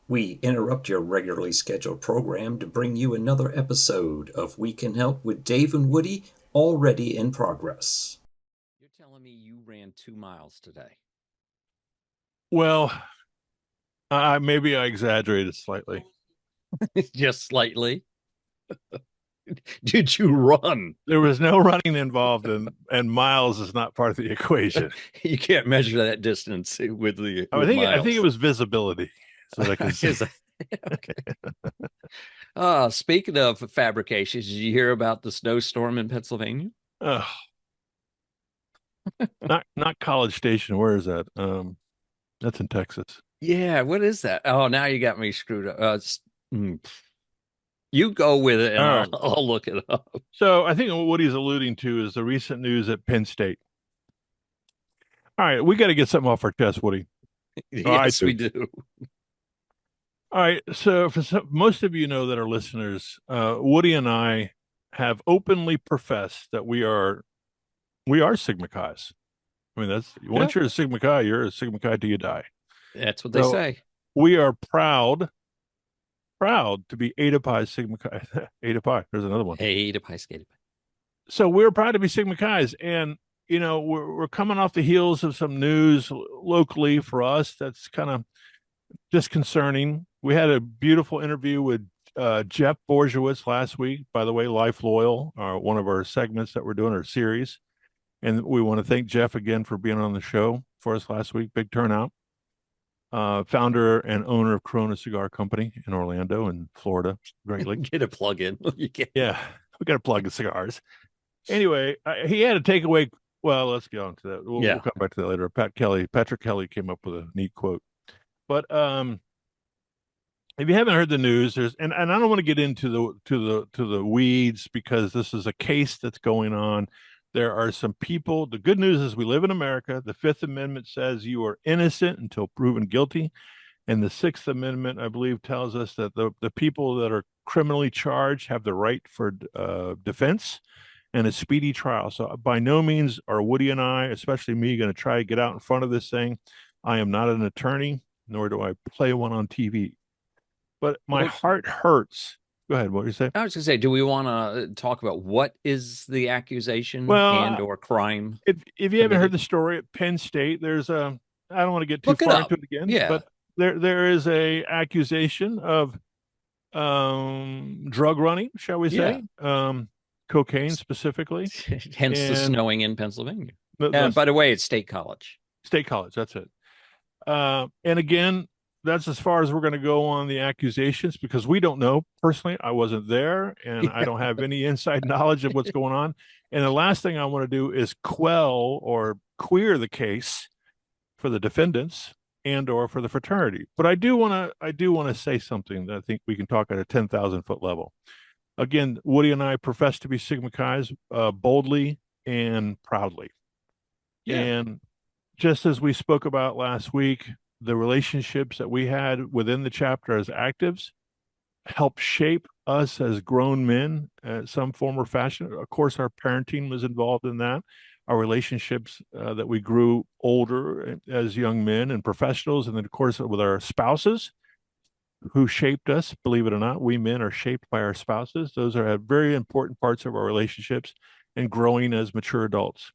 We interrupt your regularly scheduled program to bring you another episode of We Can Help with Dave and Woody, already in progress. You're telling me you ran 2 miles today? Well, maybe I exaggerated slightly. Just slightly. Did you run? There was no running involved, and miles is not part of the equation. You can't measure that distance with I think it miles. was visibility, so that I can see. Okay. Speaking of fabrications, did you hear about the snowstorm in Pennsylvania? Not College Station. Where is that? That's in Texas. Yeah, what is that? Oh, now you got me screwed up. You go with it, and I'll look it up. So I think what he's alluding to is the recent news at Penn State. All right, we got to get something off our chest, Woody. Yes, we do. All right, so most of you know that are listeners, Woody and I have openly professed that we are Sigma Chi's. I mean, once you're a Sigma Chi, you're a Sigma Chi till you die. That's what they say. We are proud to be Eta Pi Sigma Chi. Eta Pi. There's another one. Eta Pi Skata Pi. So we're proud to be Sigma Chi's, and we're coming off the heels of some news locally for us that's kind of disconcerting. We had a beautiful interview with Jeff Borzowitz last week. By the way, Life Loyal, one of our segments that we're doing, our series. And we want to thank Jeff again for being on the show for us last week. Big turnout. Founder and owner of Corona Cigar Company in Orlando and Florida. Greatly. Get a plug in. Yeah, we got to plug the cigars. Anyway, he had a takeaway. Well, let's get on to that. We'll come back to that later. Patrick Kelly came up with a neat quote. But if you haven't heard the news, and I don't want to get into the weeds because this is a case that's going on. There are some people. The good news is we live in America. The Fifth Amendment says you are innocent until proven guilty. And the Sixth Amendment, I believe, tells us that the people that are criminally charged have the right for defense and a speedy trial. So by no means are Woody and I, especially me, going to try to get out in front of this thing. I am not an attorney, nor do I play one on TV. But my heart hurts. Go ahead. What were you saying? I was going to say, do we want to talk about what is the accusation and or crime? If you haven't heard the story at Penn State, there's I don't want to get too far into it again, but there is a accusation of drug running, shall we say, cocaine specifically. Hence the snowing in Pennsylvania. By the way, it's State College. State College, that's it. And again, that's as far as we're going to go on the accusations because we don't know. Personally, I wasn't there and I don't have any inside knowledge of what's going on. And the last thing I want to do is quell or queer the case for the defendants and or for the fraternity. But I do want to say something that I think we can talk at a 10,000-foot level. Again, Woody and I profess to be Sigma Chi's boldly and proudly. Yeah. And just as we spoke about last week, the relationships that we had within the chapter as actives helped shape us as grown men in some form or fashion. Of course, our parenting was involved in that. Our relationships that we grew older as young men and professionals, and then, of course, with our spouses who shaped us. Believe it or not, we men are shaped by our spouses. Those are very important parts of our relationships and growing as mature adults.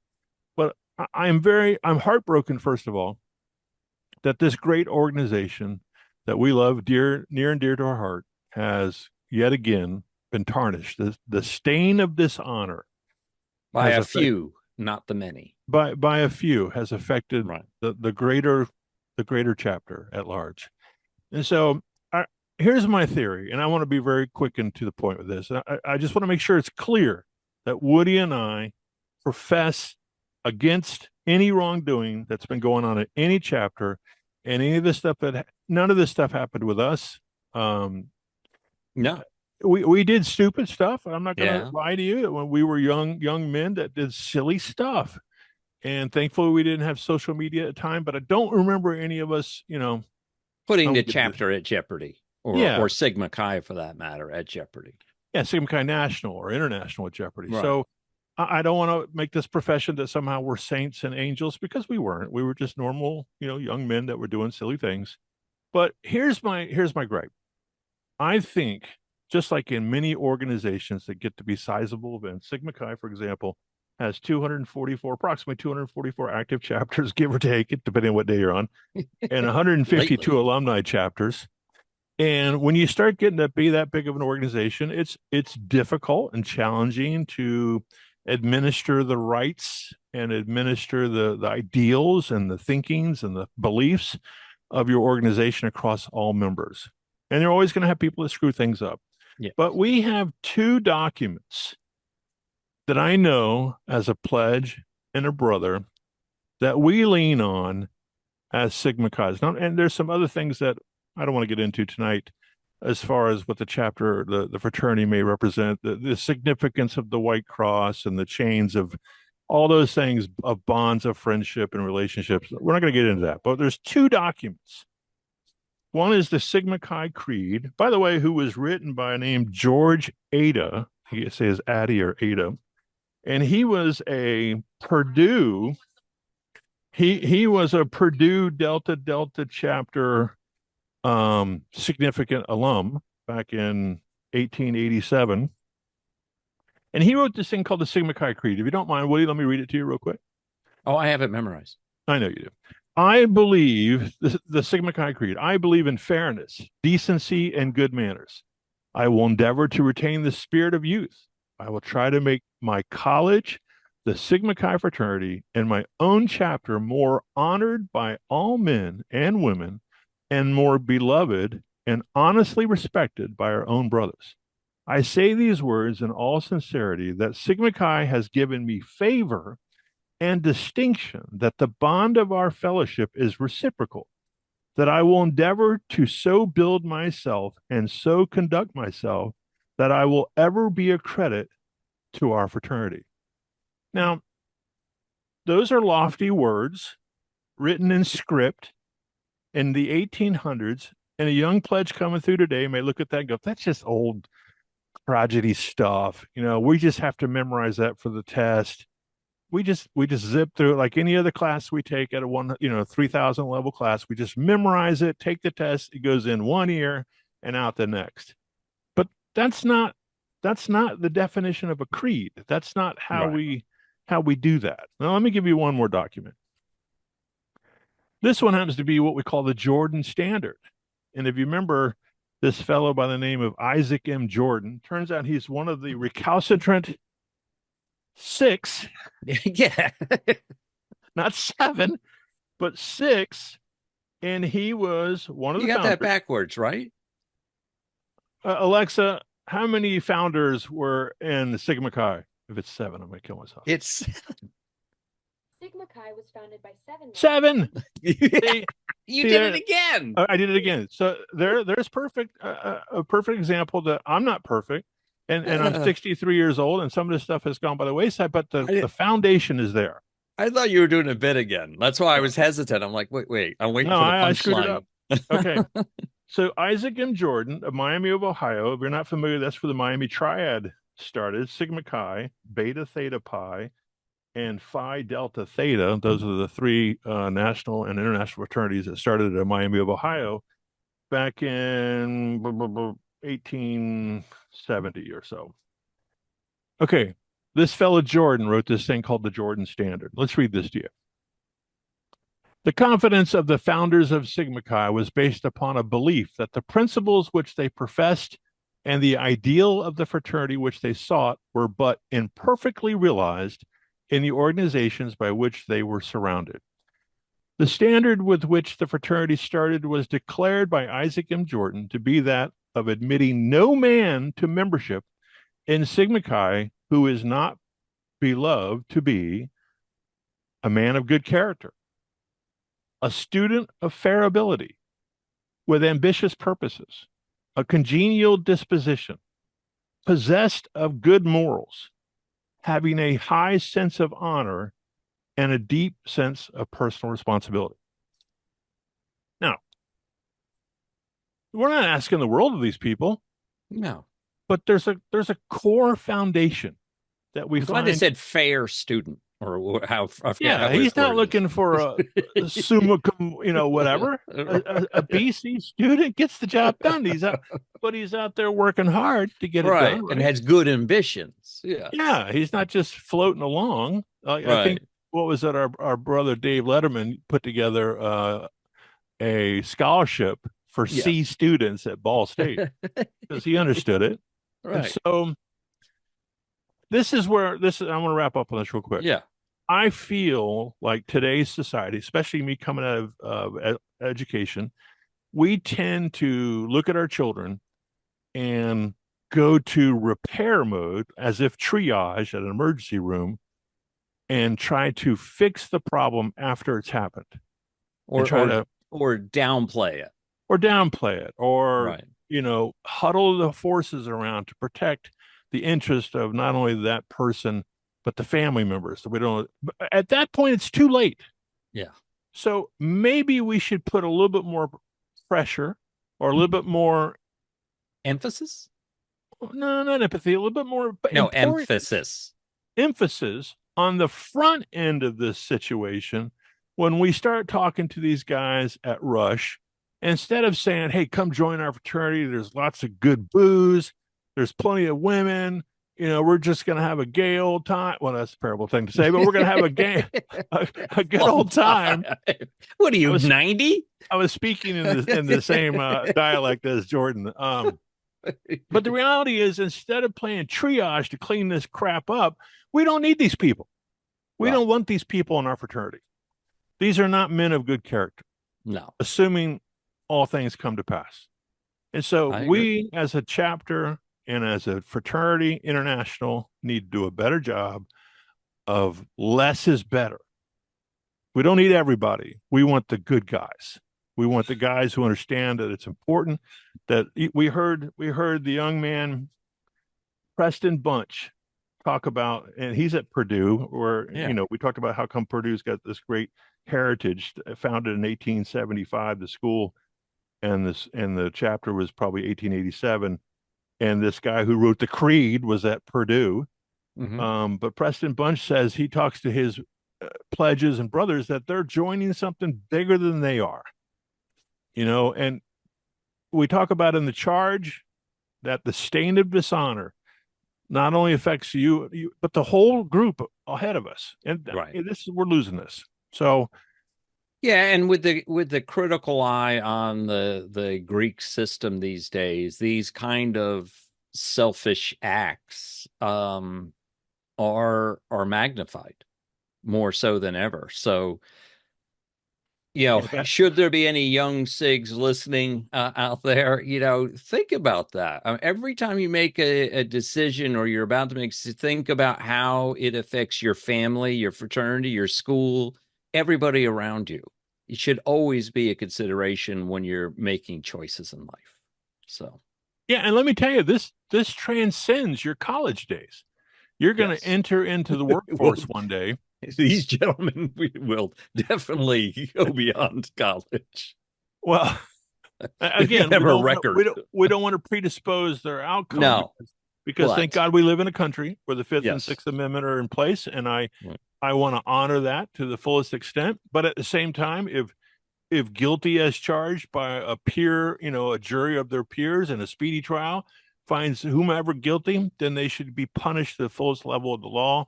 But I'm heartbroken, first of all, that this great organization that we love near and dear to our heart has yet again been tarnished. The stain of dishonor by a few, not the many. By a few has affected the greater chapter at large. And so here's my theory, and I want to be very quick and to the point with this. I just want to make sure it's clear that Woody and I profess against any wrongdoing that's been going on in any chapter, and any of this stuff none of this stuff happened with us. No, we did stupid stuff. I'm not going to lie to you. When we were young men that did silly stuff, and thankfully we didn't have social media at the time. But I don't remember any of us, putting the chapter at jeopardy, or Sigma Chi for that matter at jeopardy. Yeah, Sigma Chi national or international at jeopardy. Right. So I don't want to make this profession that somehow we're saints and angels, because we weren't. We were just normal, young men that were doing silly things. But here's my gripe. I think just like in many organizations that get to be sizable events, Sigma Chi, for example, has 244, approximately 244 active chapters, give or take, depending on what day you're on, and 152 alumni chapters. And when you start getting to be that big of an organization, it's difficult and challenging to administer the rights and administer the ideals and the thinkings and the beliefs of your organization across all members. And you're always going to have people that screw things up. Yeah. But we have two documents that I know as a pledge and a brother that we lean on as Sigma Chi's. Now, and there's some other things that I don't want to get into tonight as far as what the chapter, the fraternity may represent, the significance of the White Cross and the chains of all those things, of bonds of friendship and relationships. We're not going to get into that, but there's two documents. One is the Sigma Chi Creed, by the way, who was written by a named George Ada. He says Addy or Ada. And he was a Purdue, he was a Purdue Delta Delta chapter significant alum back in 1887. And he wrote this thing called the Sigma Chi Creed. If you don't mind, Woody, let me read it to you real quick. Oh, I have it memorized. I know you do. I believe the Sigma Chi Creed. I believe in fairness, decency, and good manners. I will endeavor to retain the spirit of youth. I will try to make my college, the Sigma Chi fraternity, and my own chapter more honored by all men and women and more beloved and honestly respected by our own brothers. I say these words in all sincerity that Sigma Chi has given me favor and distinction, that the bond of our fellowship is reciprocal, that I will endeavor to so build myself and so conduct myself that I will ever be a credit to our fraternity. Now, those are lofty words written in script in the 1800s, and a young pledge coming through today may look at that and go, that's just old tragedy stuff. You know, we just have to memorize that for the test. We just zip through it like any other class we take at a 3,000 level class. We just memorize it, take the test. It goes in one ear and out the next. But that's not the definition of a creed. That's not how we do that. Now, let me give you one more document. This one happens to be what we call the Jordan Standard. And if you remember this fellow by the name of Isaac M. Jordan, turns out he's one of the recalcitrant 6. Yeah. Not 7, but 6. And he was one of the founders. You got that backwards, right? Alexa, how many founders were in the Sigma Chi? If it's 7, I'm going to kill myself. It's Sigma Chi was founded by 7. 7. You did it again. I did it again. So there's a perfect example that I'm not perfect, and I'm 63 years old, and some of this stuff has gone by the wayside, but the foundation is there. I thought you were doing a bit again. That's why I was hesitant. I'm like, wait. I'm waiting for the punchline. I screwed it up. Okay. So Isaac M. Jordan of Miami of Ohio, if you're not familiar, that's where the Miami Triad started. Sigma Chi, Beta Theta Pi, and Phi Delta Theta. Those are the 3 national and international fraternities that started at Miami of Ohio back in 1870 or so. Okay, this fellow Jordan wrote this thing called the Jordan Standard. Let's read this to you. The confidence of the founders of Sigma Chi was based upon a belief that the principles which they professed and the ideal of the fraternity which they sought were but imperfectly realized in the organizations by which they were surrounded. The standard with which the fraternity started was declared by Isaac M. Jordan to be that of admitting no man to membership in Sigma Chi who is not beloved to be a man of good character, a student of fair ability, with ambitious purposes, a congenial disposition, possessed of good morals, having a high sense of honor and a deep sense of personal responsibility. Now, we're not asking the world of these people. No. But there's a core foundation that we I'm find. glad they said fair student. or how I forget Yeah, how his he's not word is. looking for a summa cum, whatever. A BC student gets the job done. But he's out there working hard to get it done, right? And has good ambitions. Yeah, he's not just floating along. I think what was it? Our brother Dave Letterman put together a scholarship for C students at Ball State because he understood it. Right. And so this is where I'm going to wrap up on this real quick. Yeah. I feel like today's society, especially me coming out of education, we tend to look at our children and go to repair mode as if triage at an emergency room and try to fix the problem after it's happened. Or downplay it. Or downplay it. Or, huddle the forces around to protect the interest of not only that person, but the family members. So we don't. At that point, it's too late. Yeah. So maybe we should put a little bit more pressure or a little bit more emphasis. No, not empathy. A little bit more. No, emphasis. Emphasis on the front end of this situation when we start talking to these guys at Rush, instead of saying, "Hey, come join our fraternity. There's lots of good booze. There's plenty of women. We're just going to have a gay old time." Well, that's a terrible thing to say, but we're going to have a good old time. What are you, 90? I was speaking in the same dialect as Jordan. But the reality is, instead of playing triage to clean this crap up, we don't need these people. We don't want these people in our fraternity. These are not men of good character. No. Assuming all things come to pass. And so we, as a chapter and as a fraternity international, need to do a better job of less is better. We don't need everybody. We want the good guys. We want the guys who understand that it's important. That we heard the young man Preston Bunch talk about, and he's at Purdue, where we talked about how come Purdue's got this great heritage, founded in 1875, the school, and the chapter was probably 1887, and this guy who wrote the creed was at Purdue. Mm-hmm. But Preston Bunch says he talks to his pledges and brothers that they're joining something bigger than they are. And we talk about in the charge that the stain of dishonor not only affects you but the whole group ahead of us. And we're losing this. So and with the critical eye on the Greek system these days, these kind of selfish acts are magnified more so than ever. So should there be any young SIGs listening out there, think about that. Every time you make a decision or you're about to make, think about how it affects your family, your fraternity, your school, everybody around you. It should always be a consideration when you're making choices in life. So, and let me tell you, this transcends your college days. You're going to enter into the workforce one day. These gentlemen will definitely go beyond college. Well, again, we don't want to predispose their outcome. No, because thank God we live in a country where the Fifth and Sixth Amendment are in place, and I want to honor that to the fullest extent. But at the same time, if guilty as charged by a peer, a jury of their peers in a speedy trial finds whomever guilty, then they should be punished to the fullest level of the law.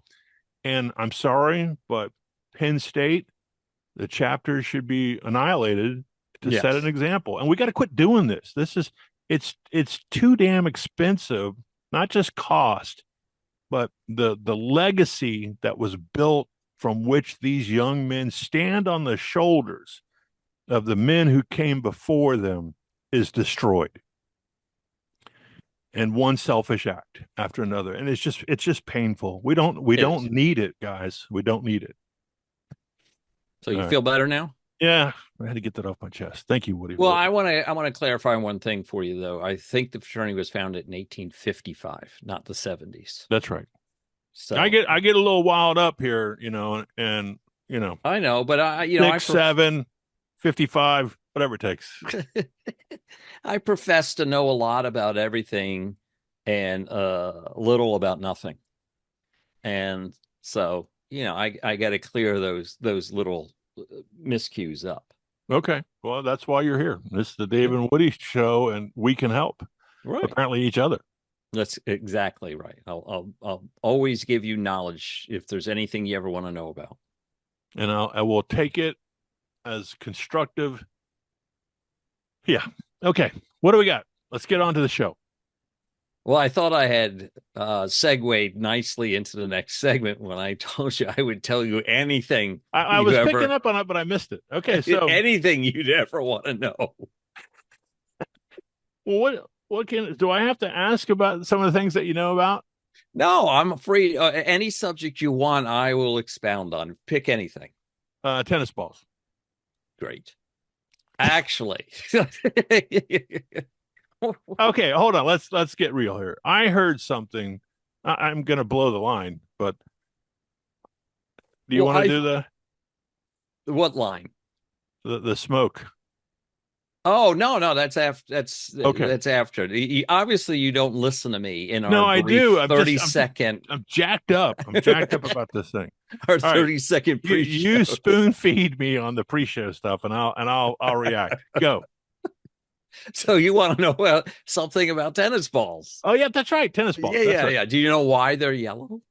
And I'm sorry, but Penn State, the chapter should be annihilated to set an example. And we got to quit doing this. It's too damn expensive, not just cost, but the legacy that was built from which these young men stand on the shoulders of the men who came before them is destroyed. And one selfish act after another. And it's just painful. We don't need it, guys. We don't need it. So you feel better now? Yeah. I had to get that off my chest. Thank you, Woody. Well, I want to clarify one thing for you, though. I think the fraternity was founded in 1855, not the 70s. That's right. So I get a little wild up here, and I know, but 6, 7, 55, whatever it takes. I profess to know a lot about everything and little about nothing. And so, I got to clear those little miscues up. Okay. Well, that's why you're here. This is the Dave and Woody show, and we can help. Right. Apparently each other. That's exactly right. I'll always give you knowledge if there's anything you ever want to know about. And I will take it as constructive. Yeah. Okay. What do we got? Let's get on to the show. Well, I thought I had segued nicely into the next segment when I told you I would tell you anything. I was picking up on it, but I missed it. Okay, so anything you'd ever want to know. Well, what do I have to ask about some of the things that you know about? No, I'm free. Any subject you want, I will expound on. Pick anything. Tennis balls. Great. Actually. Okay, hold on. Let's get real here. I heard something. I'm going to blow the line, but do you want to do the what line? The smoke. Oh no, that's after. Okay. That's after. Obviously, you don't listen to me in our no, I do. I'm 30-second. I'm jacked up. I'm jacked up about this thing. Our 30-second pre-show. You spoon feed me on the pre-show stuff, and I'll react. Go. So you want to know something about tennis balls? Oh yeah, that's right. Tennis balls. Yeah. Do you know why they're yellow?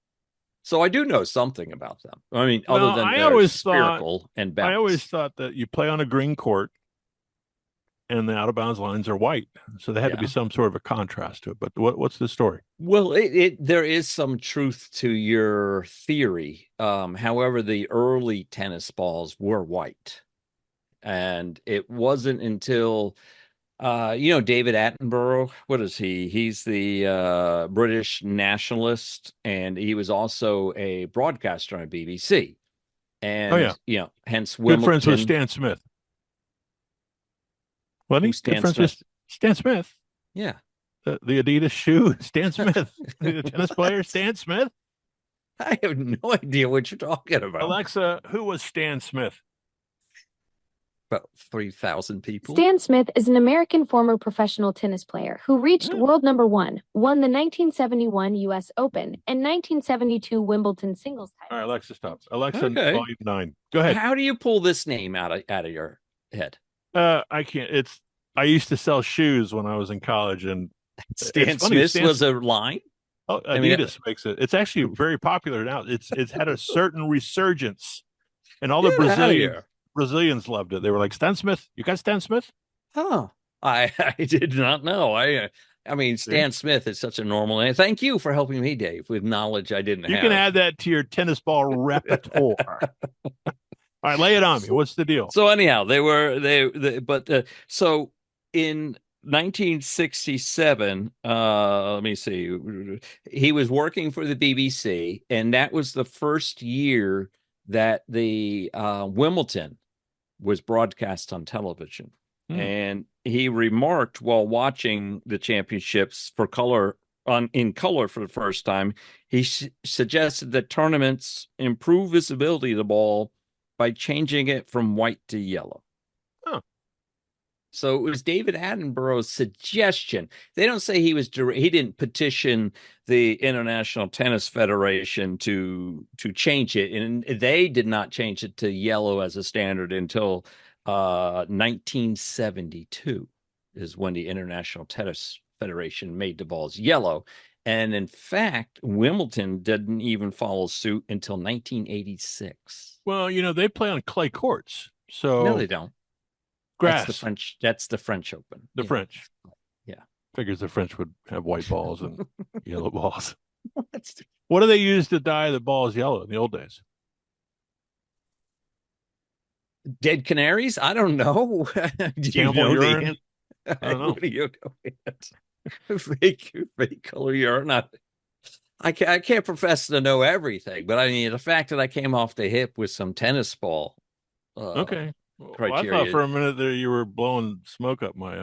So I do know something about them. I mean, other than they're spherical and bounce. I always thought that you play on a green court and the out of bounds lines are white. So there had to be some sort of a contrast to it. But what's the story? Well, there is some truth to your theory. However, the early tennis balls were white. And it wasn't until David Attenborough, what is he? He's the British nationalist, and he was also a broadcaster on BBC. And, hence Wimbledon. Good friends with Stan Smith. Wasn't he? Stan Smith? Stan Smith. Yeah. The Adidas shoe, Stan Smith. The tennis player, Stan Smith. I have no idea what you're talking about. Alexa, who was Stan Smith? About 3,000 people. Stan Smith is an American former professional tennis player who reached world number 1, won the 1971 U.S. Open and 1972 Wimbledon singles title. All right, Alexa, stop. Alexa, volume 9. Go ahead. How do you pull this name out of your head? I can't. I used to sell shoes when I was in college, and Stan Smith was a line. Oh, Adidas makes it. It's actually very popular now. It's had a certain resurgence, and all the Brazilians loved it. They were like, Stan Smith, you got Stan Smith? Oh, I did not know. I mean, Stan Smith is such a normal name. Thank you for helping me, Dave, with knowledge I didn't have. You can add that to your tennis ball repertoire. All right, lay it on me. What's the deal? So anyhow, so in 1967, let me see, he was working for the BBC, and that was the first year that the Wimbledon was broadcast on television. And he remarked while watching the championships in color for the first time, he suggested that tournaments improve visibility of the ball by changing it from white to yellow. So it was David Attenborough's suggestion. They don't say he didn't petition the International Tennis Federation to change it, and they did not change it to yellow as a standard until 1972 is when the International Tennis Federation made the balls yellow. And in fact, Wimbledon didn't even follow suit until 1986. Well, they play on clay courts. So no, they don't. Grass. That's the French Open. The French. Yeah. Figures the French would have white balls and yellow balls. What do they use to dye the balls yellow in the old days? Dead canaries? I don't know. Do you know urine? I don't know. What do you know? Fake color urine. I can't profess to know everything, but I mean, the fact that I came off the hip with some tennis ball. Okay. Criteria. Well, I thought for a minute there you were blowing smoke up my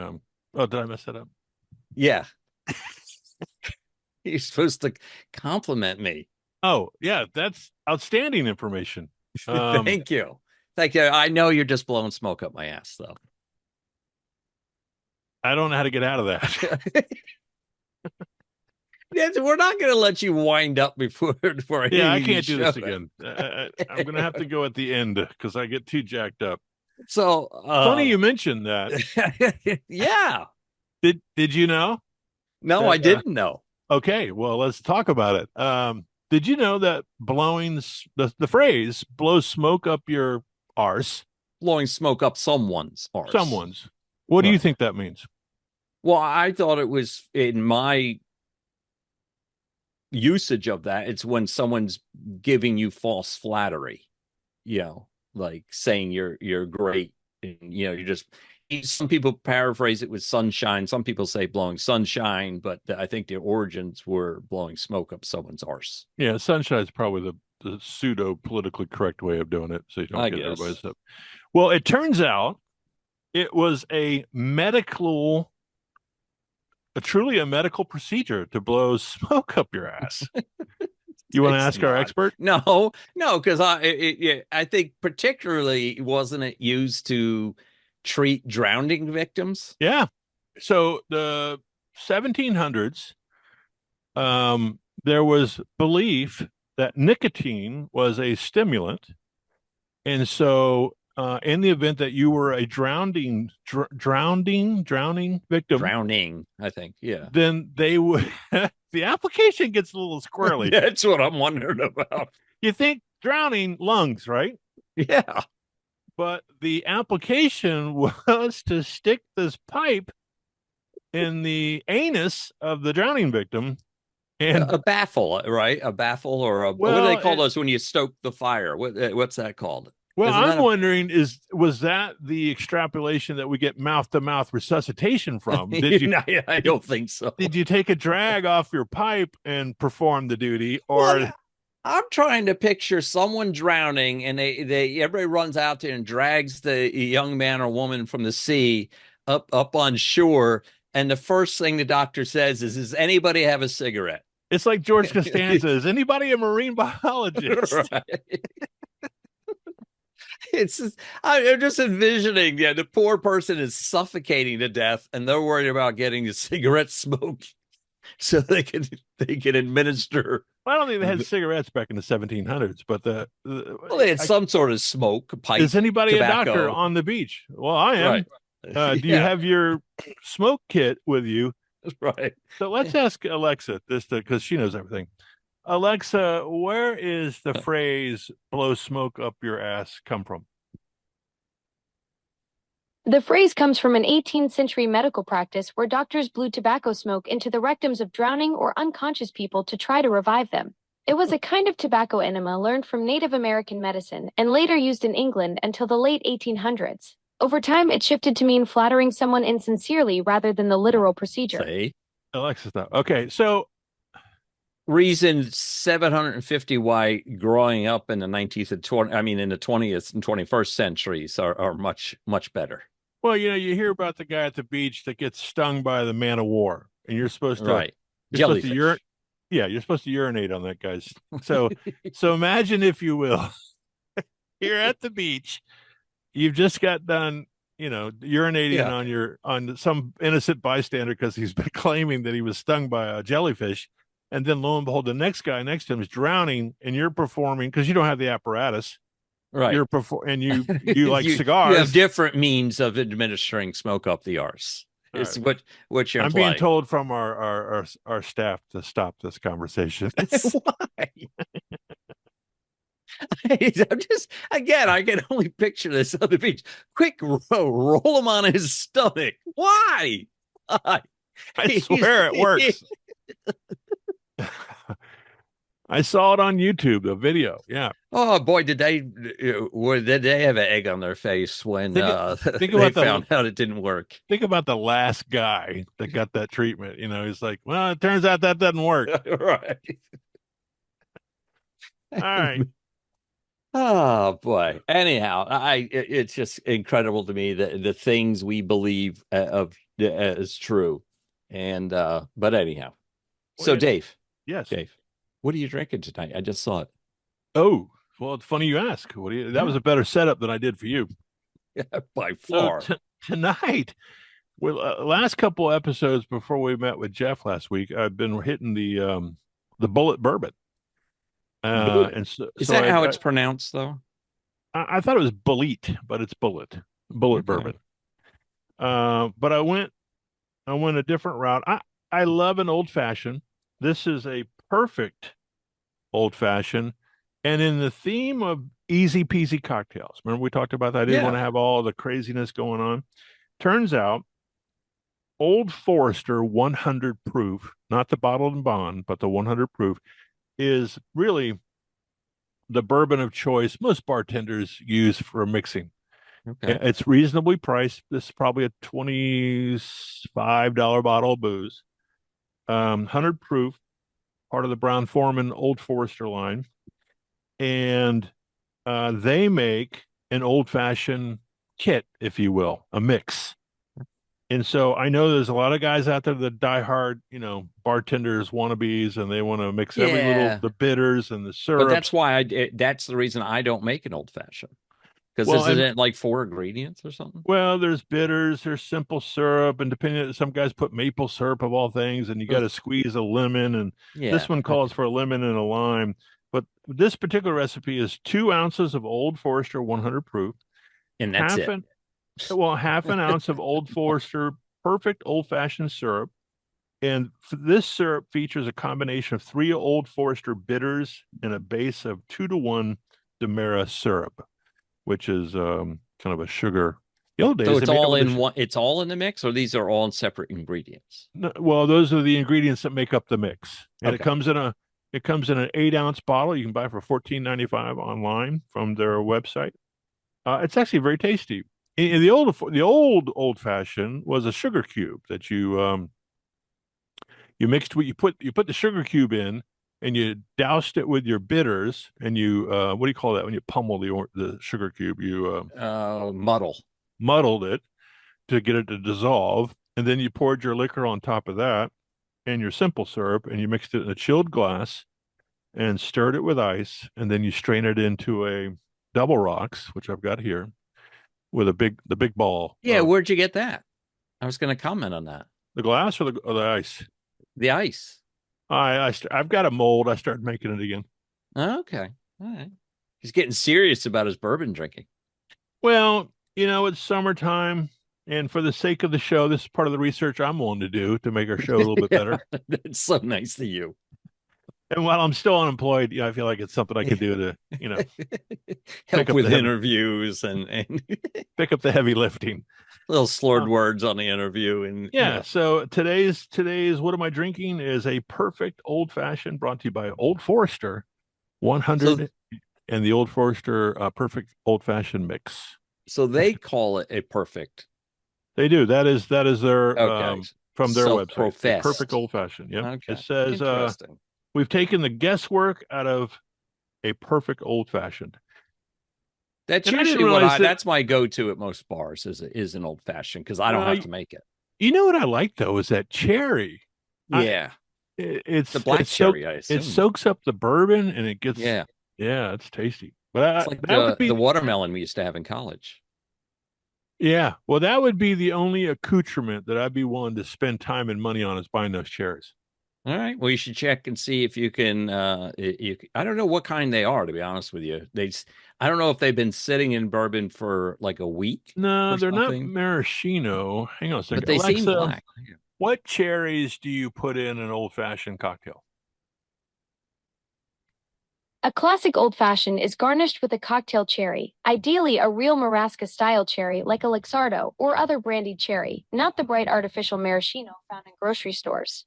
Oh, did I mess that up? Yeah. You're supposed to compliment me. Oh, yeah, that's outstanding information. Thank you. I know you're just blowing smoke up my ass, though. I don't know how to get out of that. we're not going to let you wind up before Yeah, I can't do this again. I'm going to have to go at the end because I get too jacked up. So funny you mentioned that. Yeah. Did you know? No, that, I didn't know. Okay, well, let's talk about it. Did you know that blowing the phrase "blow smoke up your arse"? Blowing smoke up someone's arse. Someone's. What do you think that means? Well, I thought it was, in my usage of that, it's when someone's giving you false flattery, like saying you're great, and you're just. Some people paraphrase it with sunshine. Some people say blowing sunshine, but I think the origins were blowing smoke up someone's arse. Yeah, sunshine is probably the pseudo politically correct way of doing it, so you don't get everybody's up. Well, it turns out it was truly a medical procedure to blow smoke up your ass. You want to ask our expert? No, because I think particularly, wasn't it used to treat drowning victims? Yeah. So the 1700s, there was belief that nicotine was a stimulant, and so in the event that you were a drowning victim, I think, yeah, then they would. The application gets a little squirrely. That's what I'm wondering about. You think drowning, lungs, right? Yeah. But the application was to stick this pipe in the anus of the drowning victim. And a baffle, right? A baffle, or what do they call those when you stoke the fire? What's that called? Well, I'm wondering, was that the extrapolation that we get mouth-to-mouth resuscitation from? Did you? I don't think so. Did you take a drag off your pipe and perform the duty, or? Well, I'm trying to picture someone drowning, and everybody runs out there and drags the young man or woman from the sea up on shore, and the first thing the doctor says is, "Does anybody have a cigarette?" It's like George Costanza. Is anybody a marine biologist? Right. I'm just envisioning, the poor person is suffocating to death, and they're worried about getting the cigarette smoke so they can administer. Well, I don't think they had cigarettes back in the 1700s, but they had some sort of smoke pipe. Is anybody tobacco. A doctor on the beach? Well, I am. Right. Do you have your smoke kit with you? Right. So let's ask Alexa this, because she knows everything. Alexa, where is the phrase "blow smoke up your ass" come from? The phrase comes from an 18th century medical practice where doctors blew tobacco smoke into the rectums of drowning or unconscious people to try to revive them. It was a kind of tobacco enema learned from Native American medicine and later used in England until the late 1800s. Over time, it shifted to mean flattering someone insincerely rather than the literal procedure. See? Alexa stuff. Okay, so reason 750 why growing up in the 19th and in the 20th and 21st centuries are much, much better. Well, you hear about the guy at the beach that gets stung by the man of war, and you're supposed to, right? You're supposed to urinate on that guy's. So imagine, if you will, you're at the beach, you've just got done, urinating on some innocent bystander because he's been claiming that he was stung by a jellyfish. And then lo and behold, the next guy next to him is drowning, and you're performing because you don't have the apparatus. Right. And you like cigars. You have different means of administering smoke up the arse. It's right. what you're. I'm being told from our staff to stop this conversation. Why? I'm just, again, I can only picture this on the beach. Quick, roll him on his stomach. Why? I swear it works. I saw it on YouTube, the video. Yeah. Oh boy, did they have an egg on their face when they found out it didn't work? Think about the last guy that got that treatment. He's like, well, it turns out that doesn't work. Right. All right. Oh boy. Anyhow, it's just incredible to me that the things we believe as true, and but anyhow. So Dave. Yes. Dave, what are you drinking tonight? I just saw it. Oh, well, it's funny you ask. That was a better setup than I did for you. Yeah, by far. So tonight, Well, last couple episodes before we met with Jeff last week, I've been hitting the bullet bourbon. Bullet. And so, Is so that I, how I it's pronounced, though? I thought it was bullet, but it's bullet Okay. bourbon. But I went a different route. I love an old fashioned. This is a perfect old fashioned, and in the theme of easy peasy cocktails. Remember we talked about that? I didn't want Yeah. to have all the craziness going on. Turns out, Old Forester 100 proof, not the bottled and bond, but the 100 proof, is really the bourbon of choice most bartenders use for mixing. Okay. It's reasonably priced. This is probably a $25 bottle of booze. 100 proof, part of the Brown Forman Old Forester line. And they make an old fashioned kit, if you will, a mix. And so I know there's a lot of guys out there that die hard, bartenders, wannabes, and they want to mix every little, Yeah. the bitters and the But that's syrups. why that's the reason I don't make an old fashioned. Because Well, isn't and it like 4 ingredients or something? well, there's bitters, there's simple syrup, and depending, some guys put maple syrup of all things, and you got Ugh. to squeeze a lemon, and this Yeah. one calls Okay. for a lemon and a lime. But this particular recipe is 2 ounces of Old Forester 100 proof, And that's half it. an half an ounce of Old Forester perfect old fashioned syrup. And this syrup features a combination of 3 Old Forester bitters and a base of 2-to-1 Demerara syrup, which is kind of a sugar. The old So days they it's made it all with in one. It's all in the mix, or these are all in separate ingredients. no, well, those are the ingredients that make up the mix, and it Okay. comes in an 8-ounce bottle. You can buy for $14.95 online from their website. It's actually very tasty. In the old fashioned was a sugar cube that you mixed with you put the sugar cube in, and you doused it with your bitters, and you what do you call that when you pummel the sugar cube? You Muddle. muddled it to get it to dissolve, and then you poured your liquor on top of that and your simple syrup, and you mixed it in a chilled glass and stirred it with ice, and then you strain it into a double rocks, which I've got here, with the big ball Yeah. of Where'd you get that? I was going to comment on that. the glass or the ice. The ice. I've got a mold. I started making it again. Okay. All right. He's getting serious about his bourbon drinking. Well, it's summertime, and for the sake of the show, this is part of the research I'm willing to do to make our show a little bit better. That's so nice of you. And while I'm still unemployed, I feel like it's something I can do to, Help up with the heavy- interviews and pick up the heavy lifting. little slurred words on the interview. And Yeah. So today's what am I drinking is a perfect old fashioned brought to you by Old Forester 100 So, and the Old Forester perfect old fashioned mix. so they call it a perfect. They do. That is their Okay. from their website. A Self-professed. perfect old fashioned. Yep. Okay. It says Interesting. we've taken the guesswork out of a perfect old fashioned. That's And I didn't usually realize that- that's my go-to at most bars is an old fashioned because I don't have to make it. You know what I like though is that cherry. Yeah. It's the black it's cherry, I assume. it soaks up the bourbon and it gets Yeah. it's tasty. But It's like that would be the watermelon we used to have in college. yeah. Well, that would be the only accoutrement that I'd be willing to spend time and money on is buying those cherries. All right. Well, you should check and see if you can. I don't know what kind they are, to be honest with you. I don't know if they've been sitting in bourbon for like a week. No, or they're something, not maraschino. Hang on a second. but they seem Alexa, black. what cherries do you put in an old fashioned cocktail? A classic old-fashioned is garnished with a cocktail cherry, ideally a real Marasca-style cherry like a Luxardo or other brandied cherry, not the bright artificial maraschino found in grocery stores.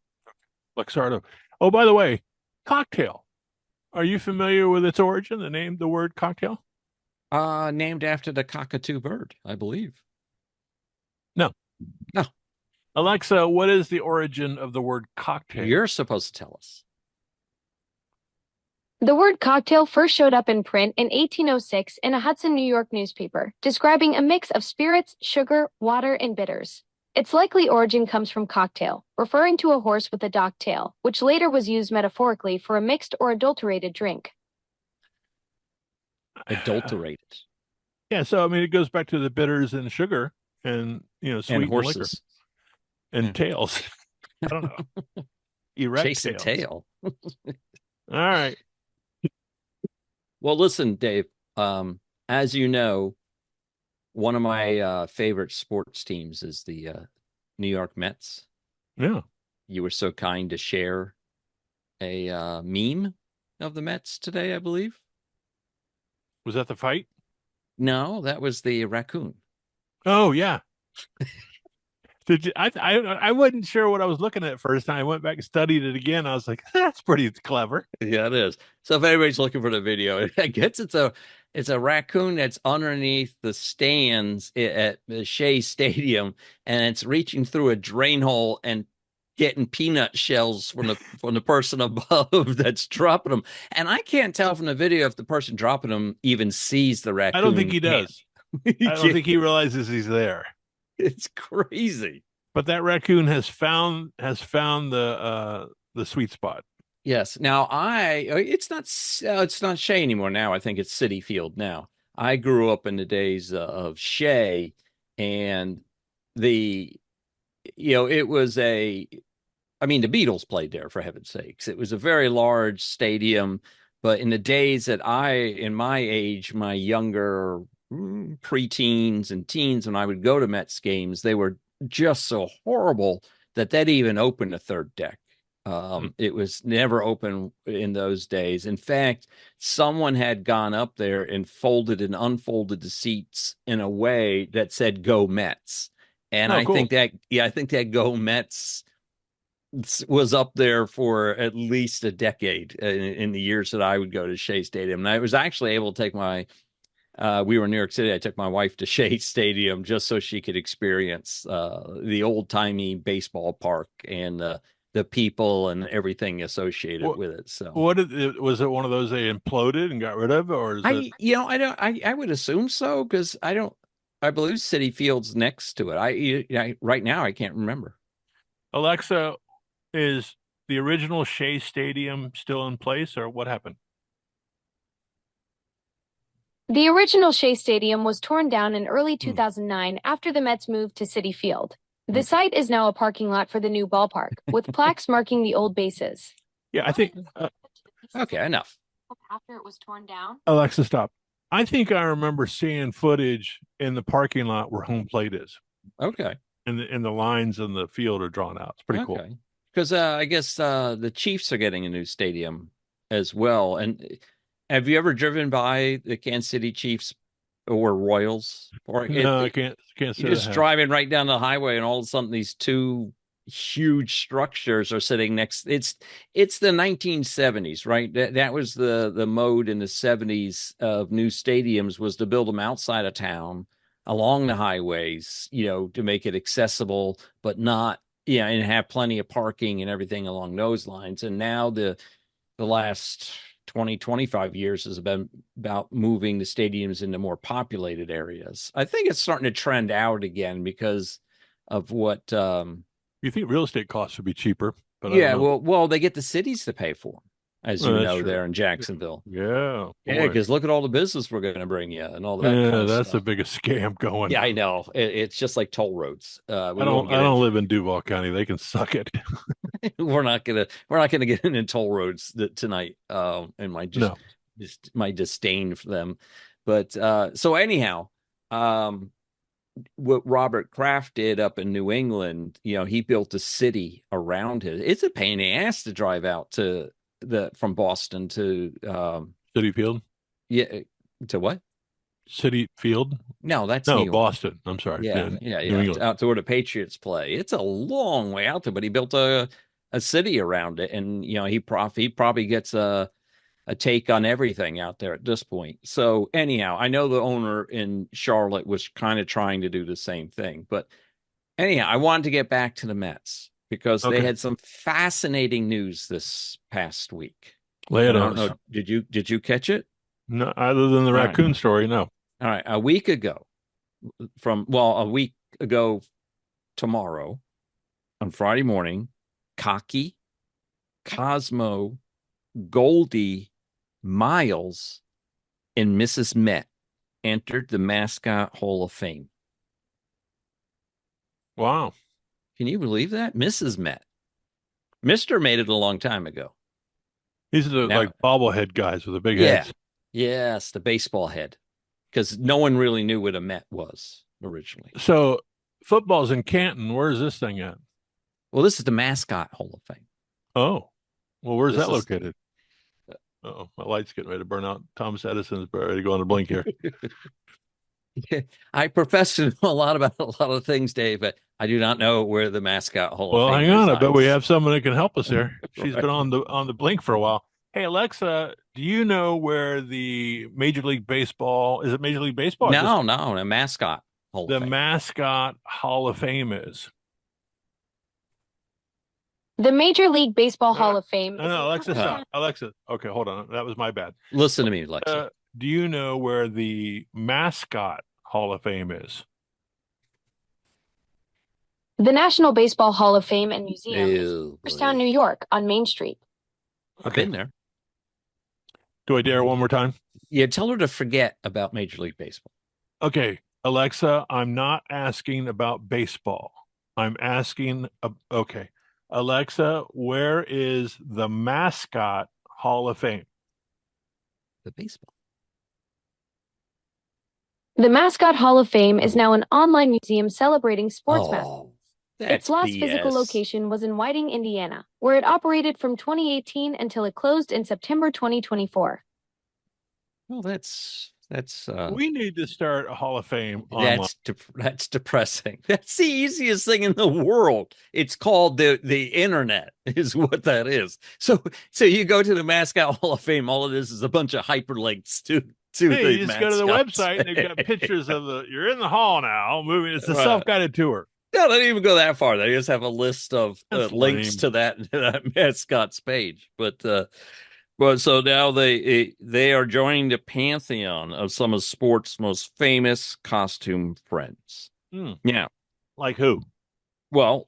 Luxardo. Oh, by the way, cocktail. Are you familiar with its origin, the word cocktail? Named after the cockatoo bird, I believe. No. No. Alexa, what is the origin of the word cocktail? You're supposed to tell us. The word cocktail first showed up in print in 1806 in a Hudson, New York newspaper, describing a mix of spirits, sugar, water, and bitters. Its likely origin comes from cocktail, referring to a horse with a docked tail, which later was used metaphorically for a mixed or adulterated drink. Adulterated. Yeah, so I mean, it goes back to the bitters and sugar and sweet And liquor. horses. and tails. I don't know. Erect Chase a tails. tail. All right. Well, listen, Dave, as you know, one of my favorite sports teams is the New York Mets. Yeah. You were so kind to share a meme of the Mets today, I believe. Was that the fight? No, that was the raccoon. Oh, yeah. Did you, I wasn't sure what I was looking at first time. I went back and studied it again. I was like, that's pretty clever. Yeah, it is. So if anybody's looking for the video, I guess it's a raccoon that's underneath the stands at the Shea Stadium, and it's reaching through a drain hole and getting peanut shells from the person above that's dropping them. And I can't tell from the video if the person dropping them even sees the raccoon. I don't think he hand. does. I don't think he realizes he's there. It's crazy. But that raccoon has found the sweet spot. Yes. Now it's not Shea anymore. Now I think it's City Field. Now I grew up in the days of Shea, and it was the Beatles played there, for heaven's sakes. It was a very large stadium, but in the days that in my age, my younger preteens and teens, when I would go to Mets games, they were just so horrible that they'd even opened a third deck. It was never open in those days. In fact, someone had gone up there and folded and unfolded the seats in a way that said "Go Mets," and I cool. think that "Go Mets" was up there for at least a decade in the years that I would go to Shea Stadium. And I was actually able to take we were in New York City. I took my wife to Shea Stadium just so she could experience the old timey baseball park and the people and everything associated with it. So, was it one of those they imploded and got rid of, or is I would assume so, because I believe City Field's next to it. Right now I can't remember. Alexa, is the original Shea Stadium still in place, or what happened? The original Shea Stadium was torn down in early 2009 after the Mets moved to Citi Field. The site is now a parking lot for the new ballpark, with plaques marking the old bases. Yeah, I think. Okay, enough. After it was torn down? Alexa, stop. I think I remember seeing footage in the parking lot where home plate is. Okay. And the lines in the field are drawn out. It's pretty cool. Because I guess the Chiefs are getting a new stadium as well. And have you ever driven by the Kansas City Chiefs or Royals? No, I can't say you're just driving right down the highway, and all of a sudden these two huge structures are sitting next. It's the 1970s, right? That was the mode in the 70s of new stadiums, was to build them outside of town along the highways, to make it accessible, but not, and have plenty of parking and everything along those lines. And now the last 20, 25 years has been about moving the stadiums into more populated areas. I think it's starting to trend out again because of what you think real estate costs would be cheaper, but well, they get the cities to pay for them, as there in Jacksonville. Yeah, because look at all the business we're going to bring you and all that. Yeah, that's the biggest scam going. Yeah, I know. It's just like toll roads. I don't live in Duval County. They can suck it. We're not gonna get into toll roads tonight. And my disdain for them. But so anyhow, what Robert Kraft did up in New England, he built a city around it. It's a pain in the ass to drive out from Boston to Citi Field. Yeah, to what? Citi Field? No, that's Boston. I'm sorry. Yeah. Out to where the Patriots play. It's a long way out there, but he built a city around it, and he probably gets a take on everything out there at this point. So anyhow, I know the owner in Charlotte was kind of trying to do the same thing, but anyhow, I wanted to get back to the Mets because they had some fascinating news this past week. Lay it on us. Did you catch it? No, other than the raccoon story, no. All right. A week ago tomorrow, on Friday morning, Cocky, Cosmo, Goldie, Miles, and Mrs. Met entered the Mascot Hall of Fame. Wow. Can you believe that? Mrs. Met. Mr. made it a long time ago. These are the Now- like bobblehead guys with the big Yeah. heads. Yes, the baseball head. Because no one really knew what a Met was originally. So football's in Canton. Where's this thing at? Well, this is the Mascot Hall of Fame. Oh, well, where's This that is- located? Oh, my light's getting ready to burn out. Thomas Edison's ready to go on a blink here. I profess to know a lot about a lot of things, Dave, but I do not know where the Mascot Hall Well, of Fame hang on. I resides. bet we have someone that can help us here. She's Right. been on the blink for a while. Hey, Alexa, do you know where the Major League Baseball is? It Major League Baseball? or No, just the Mascot Hall the of Fame. Mascot Hall of Fame is. The Major League Baseball Hall of Fame. No, is no, a Alexa, company- stop. Alexa. Okay, hold on. That was my bad. Listen to me, Alexa. Do you know where the Mascot Hall of Fame is? The National Baseball Hall of Fame and Museum is in Ew, Cooperstown, boy. New York, on Main Street. I've been there. Do I dare it one more time? Yeah, tell her to forget about Major League Baseball. Okay, Alexa, I'm not asking about baseball. I'm asking, okay, Alexa, where is the Mascot Hall of Fame? The baseball. The Mascot Hall of Fame is now an online museum celebrating sports mascots. Oh, Its that's last physical BS. location was in Whiting, Indiana, where it operated from 2018 until it closed in September 2024. Well, that's We need to start a Hall of Fame online. that's depressing. That's the easiest thing in the world. It's called the internet, is what that is. So you go to the Mascot Hall of Fame. All it is a bunch of hyperlinks to Hey, the you just go to the mascots. website and they've got pictures of you're in the hall now, moving. It's a Right. self-guided tour. No, they don't even go that far. They just have a list of That's links lame. to that mascot's page. But so now they are joining the pantheon of some of sports' most famous costume friends. Yeah. Like who? Well,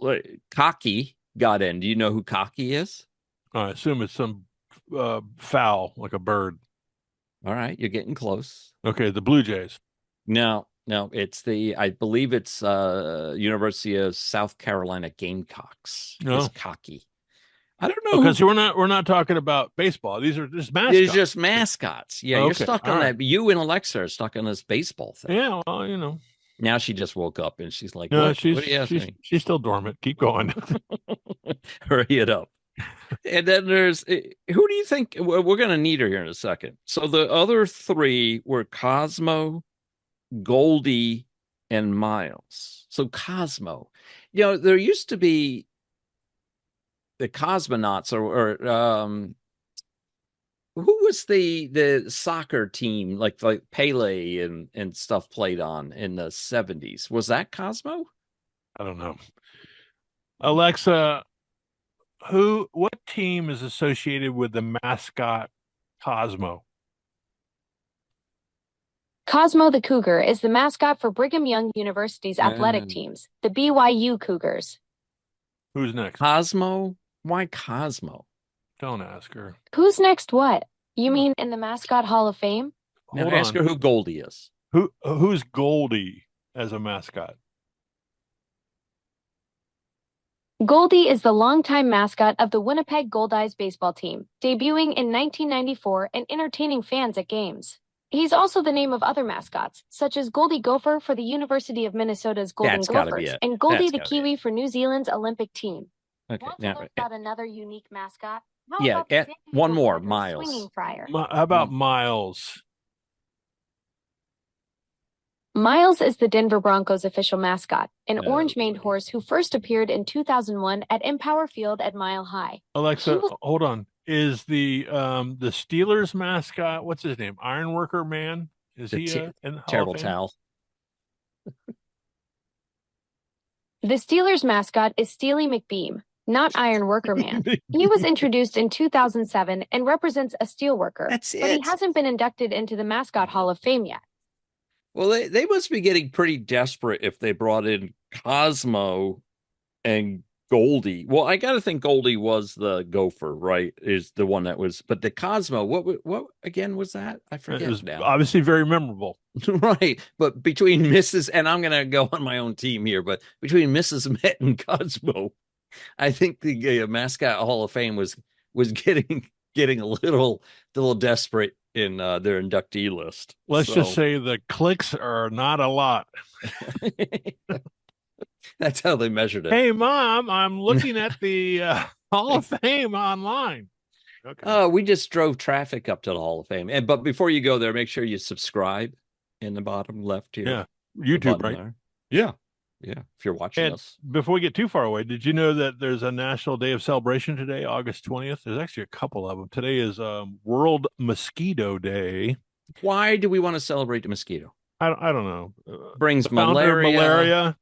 Cocky got in. Do you know who Cocky is? I assume it's some fowl, like a bird. All right, you're getting close. Okay, the Blue Jays. No, it's I believe it's University of South Carolina Gamecocks. No. Is Cocky. I don't know Because we're not talking about baseball. These are just mascots. They're just mascots. Yeah, you're Okay, stuck all on right. that. You and Alexa are stuck on this baseball thing. Yeah, well, you know. Now she just woke up and she's like, No, what are you asking me? she's still dormant. Keep going. Hurry it up. And then there's who do you think we're going to need her here in a second? So the other three were Cosmo, Goldie, and Miles. So Cosmo, there used to be the cosmonauts or who was the soccer team like Pele and stuff played on in the 70s? Was that Cosmo? I don't know. Alexa, what team is associated with the mascot Cosmo? Cosmo the Cougar is the mascot for Brigham Young University's athletic teams, the BYU Cougars. Who's next? Cosmo? Why Cosmo? Don't ask her. Who's next what? You mean in the Mascot Hall of Fame? Now Hold ask on. her who Goldie is. Who's Goldie as a mascot? Goldie is the longtime mascot of the Winnipeg Goldeyes baseball team, debuting in 1994 and entertaining fans at games. He's also the name of other mascots, such as Goldie Gopher for the University of Minnesota's Golden That's gotta be Gophers it. and Goldie That's the gotta be Kiwi for New Zealand's Olympic team. Okay, Want to now learn about another unique mascot? How Yeah, about the San one Diego more, Chargers Miles. swinging friar? How about Miles? Miles is the Denver Broncos official mascot, an Oh, orange-maned boy. horse who first appeared in 2001 at Empower Field at Mile High. Alexa, was- hold on. Is the Steelers mascot? What's his name? Ironworker Man? Is The he te- in the Hall Terrible of Fame? towel. The Steelers mascot is Steely McBeam, not Iron Worker Man. He was introduced in 2007 and represents a steelworker, That's but he it. hasn't been inducted into the Mascot Hall of Fame yet. Well, they must be getting pretty desperate if they brought in Cosmo and Goldie. Well, I got to think Goldie was the gopher, right? Is the one that was, but the Cosmo, what again was that? I It forget was now. obviously very memorable. Right. But between Mrs. and I'm going to go on my own team here, but between Mrs. Met and Cosmo, I think the mascot Hall of Fame was getting a little desperate in their inductee list. Let's just So say the clicks are not a lot. that's how they measured it. Hey, Mom, I'm looking at the Hall of Fame online. Okay. We just drove traffic up to the Hall of Fame. But before you go there, make sure you subscribe in the bottom left here. Yeah. YouTube, right? There. Yeah. Yeah. If you're watching us. Before we get too far away, did you know that there's a national day of celebration today, August 20th? There's actually a couple of them. Today is World Mosquito Day. Why do we want to celebrate the mosquito? I don't know. Brings malaria. Malaria.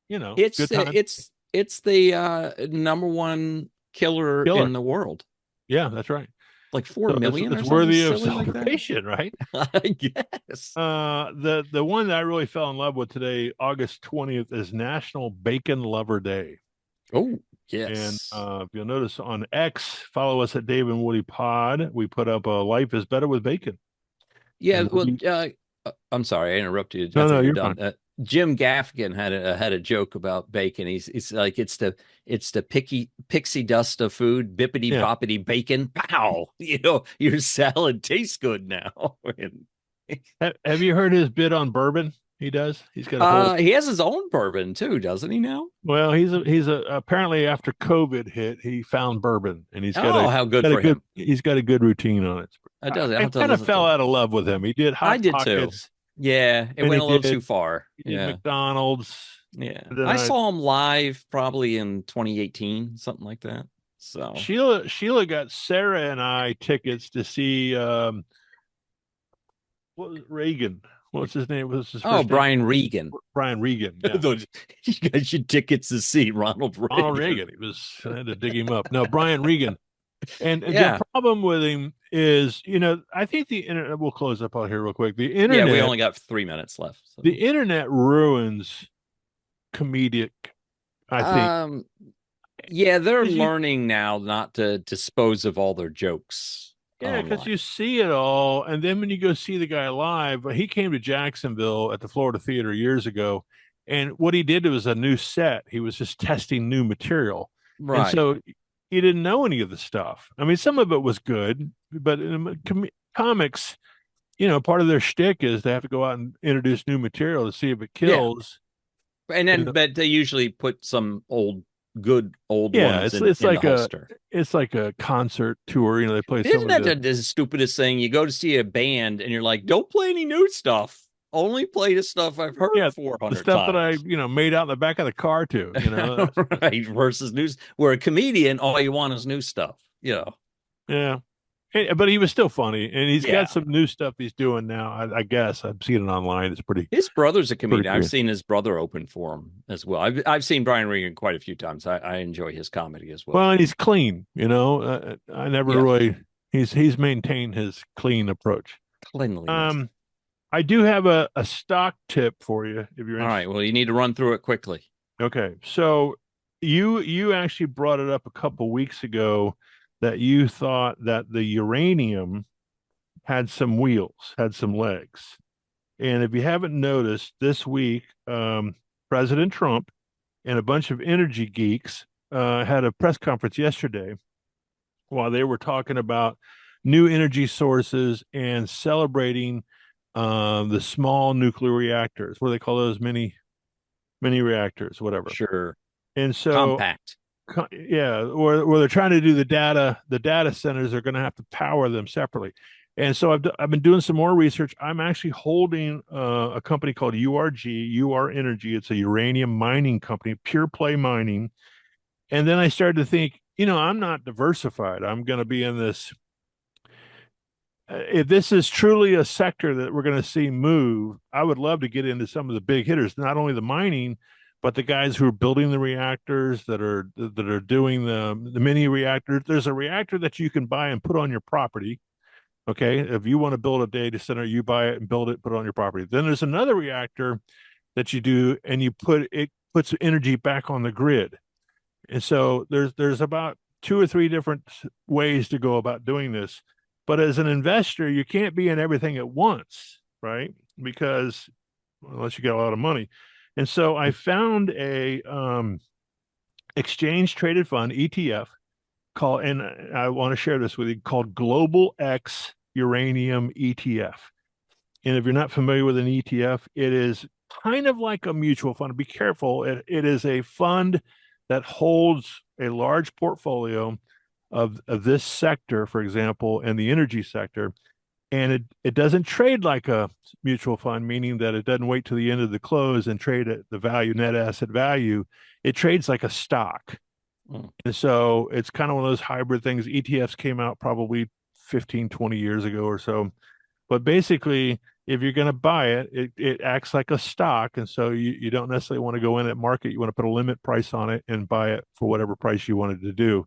It's the number one killer in the world. Yeah, that's right. Like 4 million. It's worthy of celebration, right? I guess. The one that I really fell in love with today, August 20th, is National Bacon Lover Day. Oh, yes. And if you'll notice on X, follow us at Dave and Woody Pod. We put up Life is Better with Bacon. Yeah, I'm sorry, I interrupted you. No, you're fine. Jim Gaffigan had a joke about bacon. He's like, it's the pixie dust of food, bippity boppity bacon. Pow! Your salad tastes good now. Have you heard his bit on bourbon? He does. He's got he has his own bourbon too, doesn't he now? Well, he's apparently after COVID hit, he found bourbon, and he's got how good for him. He's got a good routine on it. I kind of fell out of love with him. He did Hot Pockets. Too. Yeah, it went a little too far. Yeah, McDonald's. Yeah, I saw him live probably in 2018, something like that. So Sheila got Sarah and I tickets to see what was Reagan? What's his name? What's his first Brian name? Regan. Brian Regan. Yeah. You guys should tickets to see Ronald Reagan. I had to dig him up. No, Brian Regan. And the problem with him is, I think the internet, we'll close up out here real quick. The internet. Yeah, we only got 3 minutes left. So. The internet ruins comedic, I think. Yeah, they're learning now not to dispose of all their jokes. Yeah, because you see it all. And then when you go see the guy live, he came to Jacksonville at the Florida Theater years ago. And what he did was a new set. He was just testing new material. Right. And so he didn't know any of the stuff. I mean, some of it was good, but in comics, part of their shtick is they have to go out and introduce new material to see if it kills. Yeah. And then, but they usually put some good old ones in the holster. It's like a concert tour. They play. Isn't that the stupidest thing? You go to see a band and you're like, don't play any new stuff. Only play the stuff I've heard 400 times. The stuff that I, made out in the back of the car too. Right. Versus news. Where a comedian, all you want is new stuff. Yeah. But he was still funny, and he's got some new stuff he's doing now. I guess I've seen it online. It's pretty. His brother's a comedian. I've seen his brother open for him as well. I've seen Brian Regan quite a few times. I enjoy his comedy as well. Well, and he's clean. I never really. He's maintained his clean approach. Cleanliness. I do have a stock tip for you if you're interested. All right. Well, you need to run through it quickly. Okay. So you actually brought it up a couple weeks ago that you thought that the uranium had some wheels, had some legs. And if you haven't noticed, this week, President Trump and a bunch of energy geeks had a press conference yesterday while they were talking about new energy sources and celebrating the small nuclear reactors. What do they call those? Mini reactors, whatever. Sure. And so compact. Yeah, or they're trying to do the data centers are going to have to power them separately. And so I've been doing some more research. I'm actually holding a company called UR Energy. It's a uranium mining company, pure play mining. And then I started to think, I'm not diversified. I'm going to be in this. If this is truly a sector that we're going to see move, I would love to get into some of the big hitters, not only the mining, but the guys who are building the reactors that are doing the mini reactors. There's a reactor that you can buy and put on your property. Okay. If you want to build a data center, you buy it and build it, put it on your property. Then there's another reactor that you do, and it puts energy back on the grid. And so there's about 2 or 3 different ways to go about doing this. But as an investor, you can't be in everything at once, right? Because unless you get a lot of money. And so I found a exchange traded fund ETF called, and I want to share this with you, called Global X Uranium ETF. And if you're not familiar with an ETF, it is kind of like a mutual fund. Be careful. It is a fund that holds a large portfolio of this sector, for example, and the energy sector. And it doesn't trade like a mutual fund, meaning that it doesn't wait till the end of the close and trade at the value, net asset value. It trades like a stock. And so it's kind of one of those hybrid things. ETFs came out probably 15, 20 years ago or so. But basically, if you're going to buy it, it acts like a stock. And so you don't necessarily want to go in at market. You want to put a limit price on it and buy it for whatever price you wanted to do.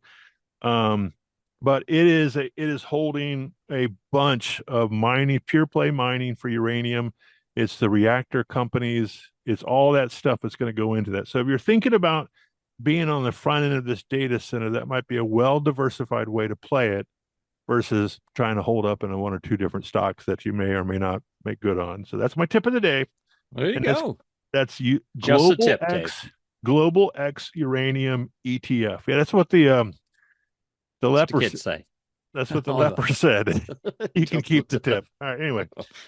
But it is holding a bunch of mining, pure play mining for uranium. It's the reactor companies. It's all that stuff that's going to go into that. So if you're thinking about being on the front end of this data center, that might be a well-diversified way to play it versus trying to hold up in 1 or 2 different stocks that you may or may not make good on. So that's my tip of the day. There you go. That's you. Just a tip, Dave. Global X Uranium ETF. Yeah, that's what the leper kids say. That's what the leper said. You can keep the tip. All right. Anyway.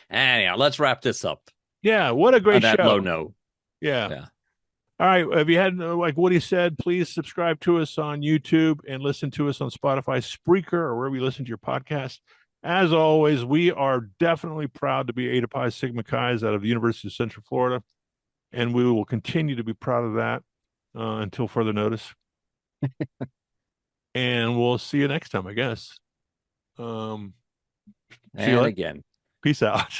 Anyhow, let's wrap this up. Yeah. What a great on that show. Low note. Yeah. All right. If you had, like Woody said, please subscribe to us on YouTube and listen to us on Spotify, Spreaker, or wherever you listen to your podcast. As always, we are definitely proud to be Eta Pi Sigma Chi's out of the University of Central Florida, and we will continue to be proud of that until further notice. And we'll see you next time, I guess. And again. Peace out.